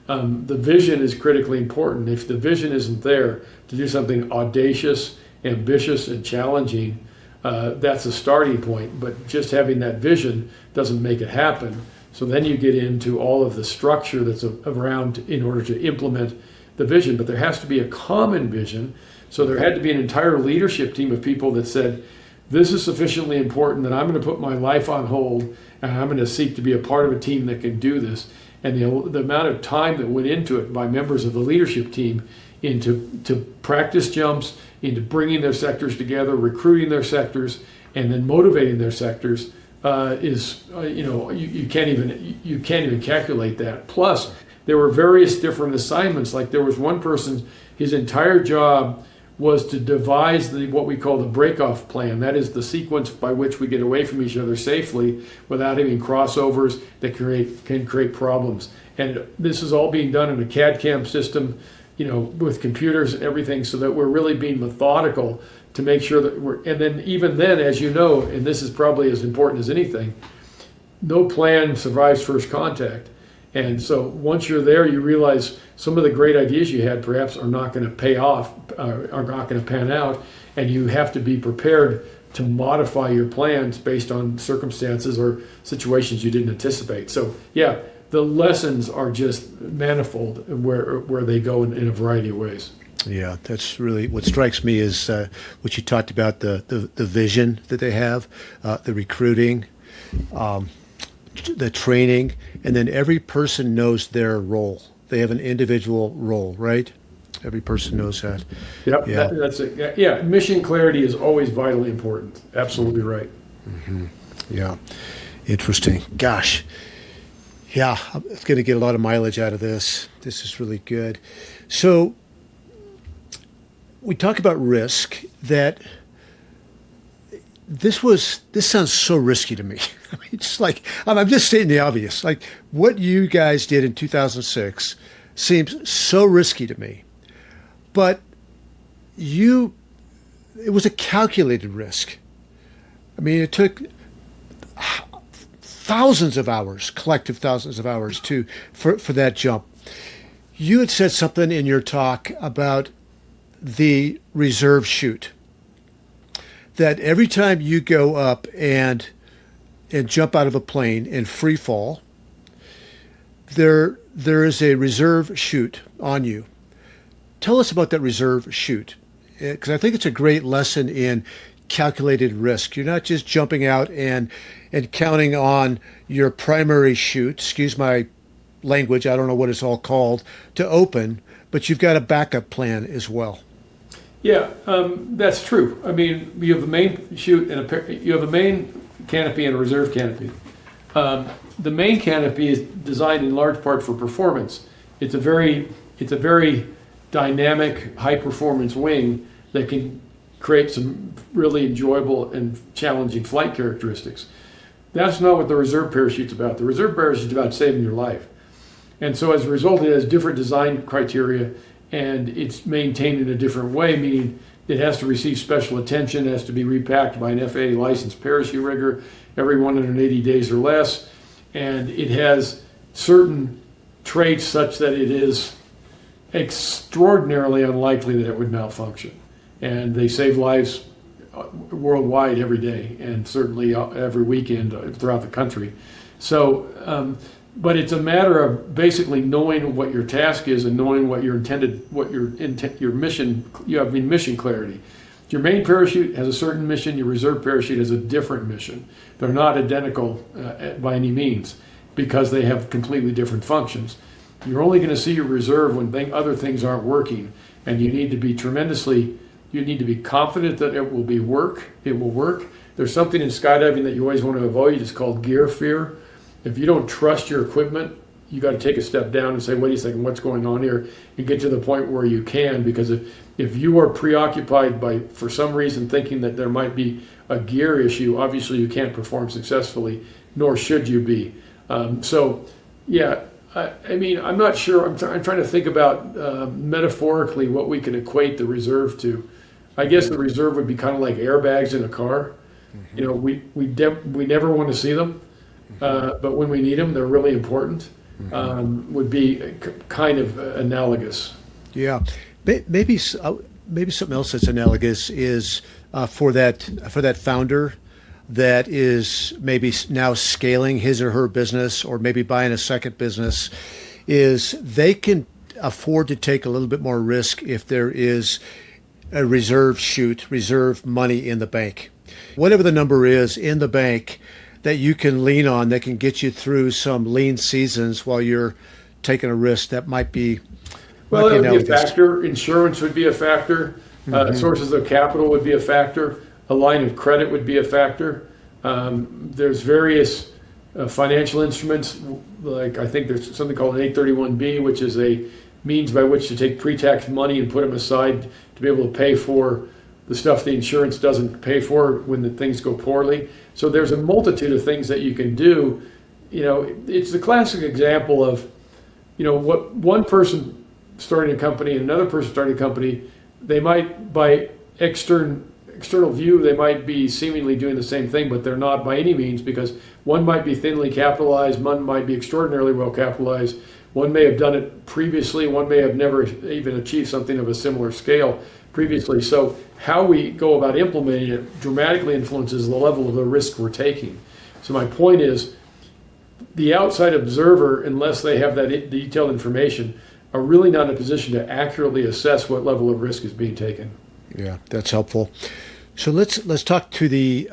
The vision is critically important. If the vision isn't there to do something audacious, ambitious, and challenging, that's a starting point, but just having that vision doesn't make it happen. So then you get into all of the structure that's around in order to implement the vision, but there has to be a common vision. So there had to be an entire leadership team of people that said, this is sufficiently important that I'm going to put my life on hold and I'm going to seek to be a part of a team that can do this. And the amount of time that went into it by members of the leadership team into practice jumps, into bringing their sectors together, recruiting their sectors, and then motivating their sectors is you can't even calculate that. Plus, there were various different assignments. Like there was one person, his entire job was to devise what we call the break-off plan. That is the sequence by which we get away from each other safely without having crossovers that can create problems. And this is all being done in a CAD/CAM system, with computers and everything, so that we're really being methodical to make sure that and then even then, as you know, and this is probably as important as anything, no plan survives first contact. And so once you're there, you realize some of the great ideas you had perhaps are not going to pay off, are not going to pan out, and you have to be prepared to modify your plans based on circumstances or situations you didn't anticipate. So yeah, the lessons are just manifold where they go in a variety of ways. Yeah, that's really what strikes me is what you talked about, the vision that they have, the recruiting, the training, and then every person knows their role. They have an individual role, right? Every person knows that. Yep, yeah. That's it. Yeah, mission clarity is always vitally important. Absolutely right. Mm-hmm. Yeah, interesting. Gosh, yeah, I'm going to get a lot of mileage out of this. This is really good. So we talk about risk. That this sounds so risky to me. I mean, it's like, I'm just stating the obvious. Like what you guys did in 2006 seems so risky to me, but it was a calculated risk. I mean, it took thousands of hours, collective thousands of hours for that jump. You had said something in your talk about the reserve chute, that every time you go up and jump out of a plane in free fall, there is a reserve chute on you. Tell us about that reserve chute, because I think it's a great lesson in calculated risk. You're not just jumping out and and counting on your primary chute, excuse my language, I don't know what it's all called, to open, but you've got a backup plan as well. Yeah, that's true. I mean, you have a main chute and you have a main canopy and a reserve canopy. The main canopy is designed in large part for performance. It's a very dynamic, high performance wing that can create some really enjoyable and challenging flight characteristics. That's not what the reserve parachute's about. The reserve parachute's about saving your life. And so as a result, it has different design criteria, and it's maintained in a different way, meaning it has to receive special attention, it has to be repacked by an FAA licensed parachute rigger every 180 days or less, and it has certain traits such that it is extraordinarily unlikely that it would malfunction. And they save lives worldwide every day, and certainly every weekend throughout the country. So, but it's a matter of basically knowing what your task is and knowing what your mission. You have mission clarity. Your main parachute has a certain mission. Your reserve parachute has a different mission. They're not identical by any means because they have completely different functions. You're only going to see your reserve when other things aren't working, and you need to be You need to be confident that it will work. It will work. There's something in skydiving that you always want to avoid. It's called gear fear. If you don't trust your equipment, you got to take a step down and say, wait a second, what's going on here? And get to the point where you can, because if you are preoccupied by, for some reason, thinking that there might be a gear issue, obviously you can't perform successfully, nor should you be. I mean, I'm not sure. I'm trying to think about metaphorically what we can equate the reserve to. I guess the reserve would be kind of like airbags in a car. Mm-hmm. You know, we never want to see them, but when we need them, they're really important. Mm-hmm. Would be kind of analogous. Yeah, maybe something else that's analogous is for that founder that is maybe now scaling his or her business, or maybe buying a second business, is they can afford to take a little bit more risk if there is a reserve chute, reserve money in the bank. Whatever the number is in the bank that you can lean on, that can get you through some lean seasons while you're taking a risk, that might be. Well, that would be a factor. Insurance would be a factor. Sources of capital would be a factor. A line of credit would be a factor. There's various financial instruments, like I think there's something called an 831B, which is a means by which to take pre-tax money and put them aside to be able to pay for the stuff the insurance doesn't pay for when the things go poorly. So there's a multitude of things that you can do. You know, it's the classic example of, you know, what one person starting a company and another person starting a company, they might, by external view, they might be seemingly doing the same thing, but they're not by any means, because one might be thinly capitalized, one might be extraordinarily well capitalized, one may have done it previously, one may have never even achieved something of a similar scale previously. So how we go about implementing it dramatically influences the level of the risk we're taking. So my point is, the outside observer, unless they have that detailed information, are really not in a position to accurately assess what level of risk is being taken. Yeah, that's helpful. So let's talk to the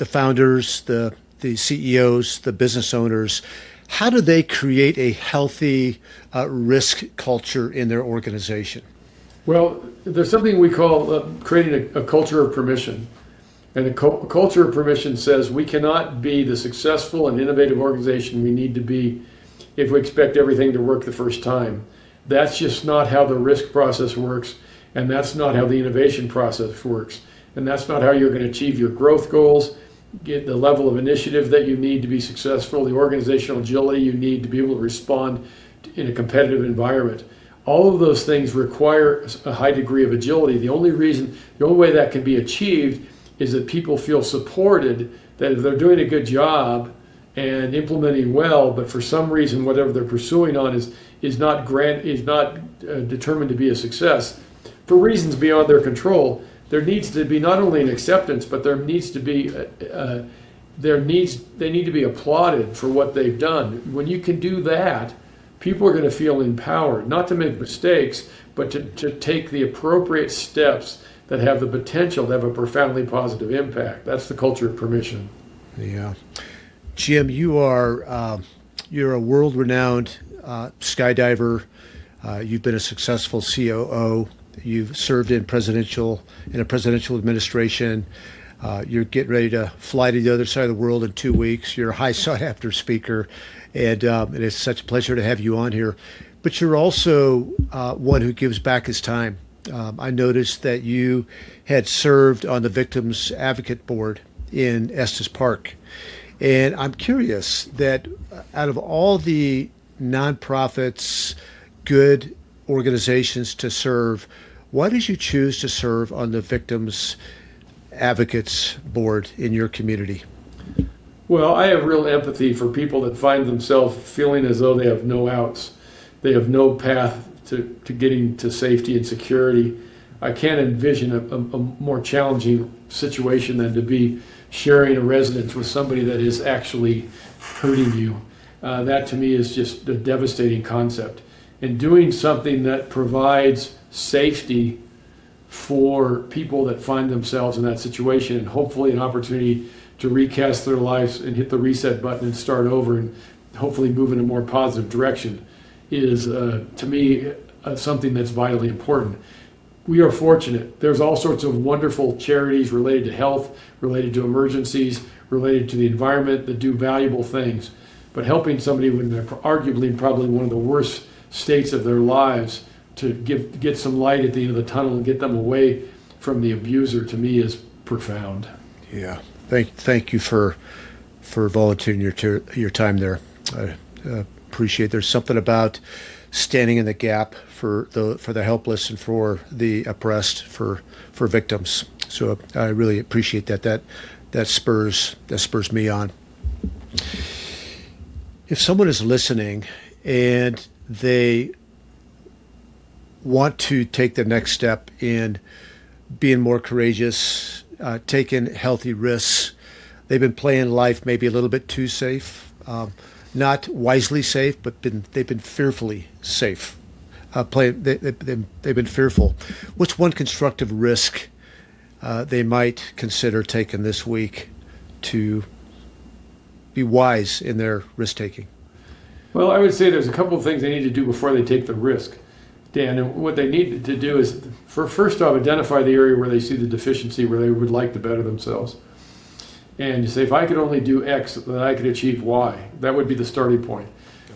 founders, the CEOs, the business owners. How do they create a healthy risk culture in their organization? Well, there's something we call creating a culture of permission. And a culture of permission says we cannot be the successful and innovative organization we need to be if we expect everything to work the first time. That's just not how the risk process works, and that's not how the innovation process works. And that's not how you're going to achieve your growth goals, get the level of initiative that you need to be successful, the organizational agility you need to be able to respond in a competitive environment. All of those things require a high degree of agility. The only way that can be achieved is that people feel supported, that if they're doing a good job and implementing well, but for some reason whatever they're pursuing on is not determined to be a success, for reasons beyond their control, there needs to be not only an acceptance, but there needs to be they need to be applauded for what they've done. When you can do that, people are going to feel empowered, not to make mistakes, but to take the appropriate steps that have the potential to have a profoundly positive impact. That's the culture of permission. Yeah. Jim, you're a world-renowned skydiver. You've been a successful COO. You've served in a presidential administration. You're getting ready to fly to the other side of the world in 2 weeks. You're a high sought-after speaker, and it is such a pleasure to have you on here. But you're also one who gives back his time. I noticed that you had served on the Victims Advocate Board in Estes Park. And I'm curious that out of all the nonprofits, good organizations to serve, why did you choose to serve on the Victims Advocates Board in your community? Well, I have real empathy for people that find themselves feeling as though they have no outs. They have no path to getting to safety and security. I can't envision a more challenging situation than to be sharing a residence with somebody that is actually hurting you. That to me is just a devastating concept. And doing something that provides safety for people that find themselves in that situation, and hopefully an opportunity to recast their lives and hit the reset button and start over and hopefully move in a more positive direction, is to me something that's vitally important. We are fortunate. There's all sorts of wonderful charities related to health, related to emergencies, related to the environment that do valuable things. But helping somebody when they're arguably probably one of the worst states of their lives to get some light at the end of the tunnel and get them away from the abuser, to me, is profound. Yeah. Thank you for volunteering your time there. I appreciate. There's something about standing in the gap for the helpless and for the oppressed, for victims. So I really appreciate that. That spurs me on. If someone is listening and they want to take the next step in being more courageous, taking healthy risks, they've been playing life maybe a little bit too safe, not wisely safe, but they've been fearfully safe. They've been fearful. What's one constructive risk they might consider taking this week to be wise in their risk taking? Well, I would say there's a couple of things they need to do before they take the risk, Dan. And what they need to do is, first off, identify the area where they see the deficiency, where they would like to better themselves. And you say, if I could only do X, then I could achieve Y. That would be the starting point.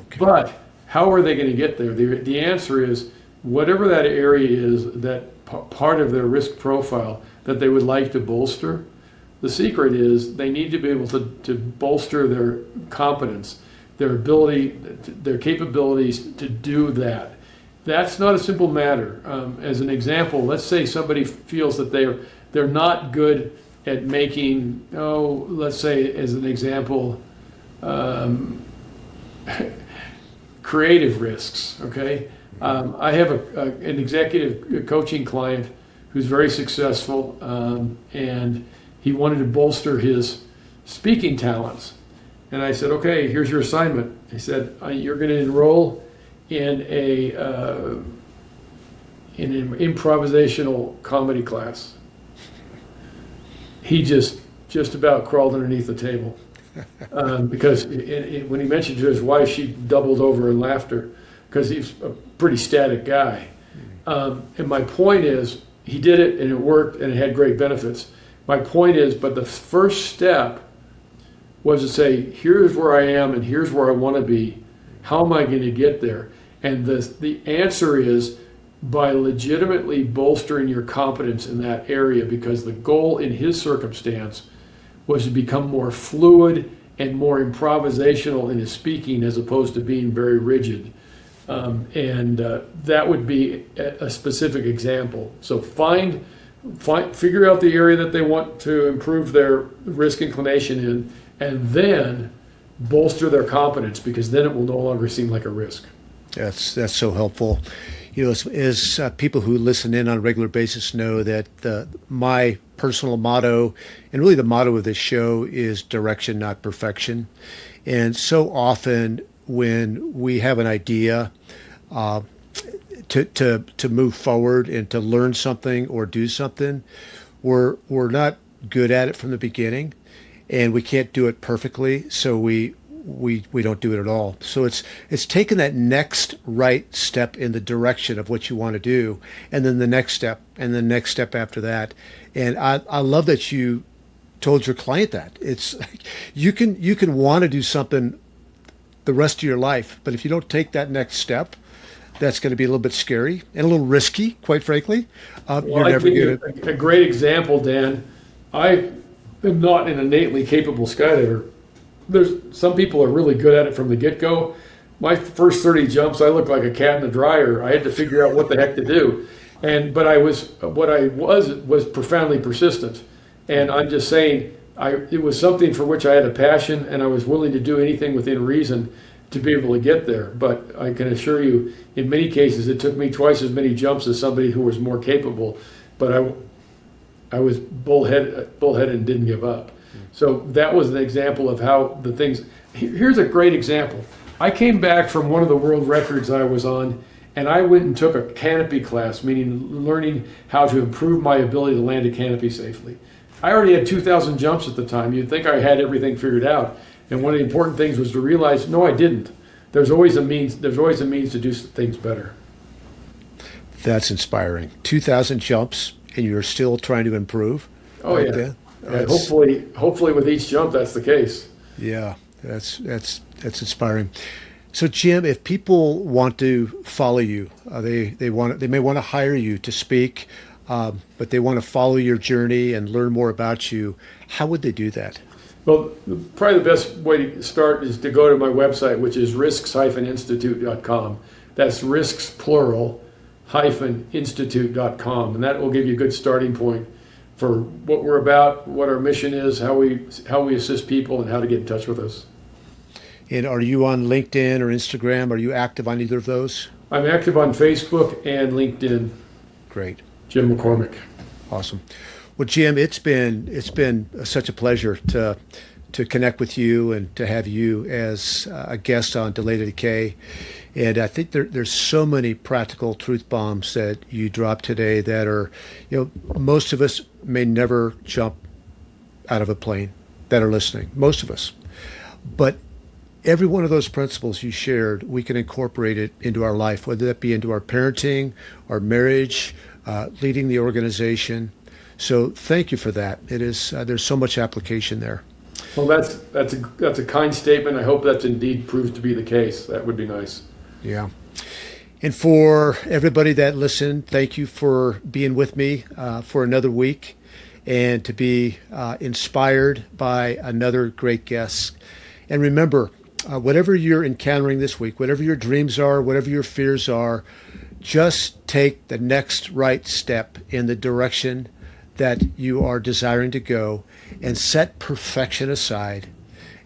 Okay. But how are they going to get there? The answer is, whatever that area is, that part of their risk profile that they would like to bolster, the secret is they need to be able to bolster their competence, their ability, their capabilities to do that. That's not a simple matter. As an example, let's say somebody feels that they're not good at making, let's say as an example, creative risks, okay? I have an executive coaching client who's very successful, and he wanted to bolster his speaking talents. And I said, okay, here's your assignment. He said, you're going to enroll in an improvisational comedy class. He just about crawled underneath the table because when he mentioned to his wife, she doubled over in laughter because he's a pretty static guy. And my point is, he did it and it worked and it had great benefits. My point is, but the first step was to say, here's where I am and here's where I want to be. How am I going to get there? And the answer is by legitimately bolstering your competence in that area, because the goal in his circumstance was to become more fluid and more improvisational in his speaking as opposed to being very rigid. That would be a specific example. So figure out the area that they want to improve their risk inclination in, and then bolster their competence, because then it will no longer seem like a risk. That's so helpful. You know, as people who listen in on a regular basis know that my personal motto, and really the motto of this show, is direction, not perfection. And so often when we have an idea to move forward and to learn something or do something, we're not good at it from the beginning. and we can't do it perfectly, so we don't do it at all. So it's taking that next right step in the direction of what you want to do, and then the next step, and the next step after that. And I love that you told your client that. It's you can want to do something the rest of your life, but if you don't take that next step, that's going to be a little bit scary and a little risky, quite frankly. You're I never give you going to. a great example, Dan. I am not an innately capable skydiver. There's some people are really good at it from the get-go. My first 30 jumps, I looked like a cat in the dryer. I had to figure out what the heck to do. But I was profoundly persistent. And I'm just saying, it was something for which I had a passion, and I was willing to do anything within reason to be able to get there. But I can assure you, in many cases, it took me twice as many jumps as somebody who was more capable. But I was bullheaded and didn't give up. So that was an example of how the things. Here's a great example. I came back from one of the world records I was on, and I went and took a canopy class, meaning learning how to improve my ability to land a canopy safely. I already had 2,000 jumps at the time. You'd think I had everything figured out. And one of the important things was to realize, no, I didn't. There's always a means to do things better. That's inspiring. 2,000 jumps, and you're still trying to improve. Oh, right yeah. there. And hopefully with each jump, that's the case. Yeah, that's inspiring. So Jim, if people want to follow you, they may want to hire you to speak, but they want to follow your journey and learn more about you. How would they do that? Well, probably the best way to start is to go to my website, which is risks-institute.com. That's risks plural -institute.com, and that will give you a good starting point for what we're about, what our mission is, how we assist people, and how to get in touch with us. And are you on LinkedIn or Instagram? Are you active on either of those? I'm active on Facebook and LinkedIn. Great. Jim McCormick. Awesome. Well, Jim, it's been such a pleasure to connect with you and to have you as a guest on Delay the Decay. And I think there's so many practical truth bombs that you dropped today that are, most of us may never jump out of a plane that are listening, most of us. But every one of those principles you shared, we can incorporate it into our life, whether that be into our parenting, our marriage, leading the organization. So thank you for that. It is there's so much application there. Well, that's a kind statement. I hope that's indeed proves to be the case. That would be nice. Yeah. And for everybody that listened, thank you for being with me for another week and to be inspired by another great guest. And remember, whatever you're encountering this week, whatever your dreams are, whatever your fears are, just take the next right step in the direction that you are desiring to go and set perfection aside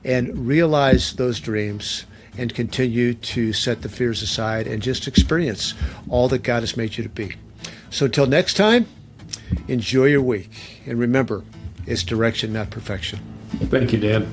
and realize those dreams and continue to set the fears aside and just experience all that God has made you to be. So until next time, enjoy your week. And remember, it's direction, not perfection. Thank you, Dan.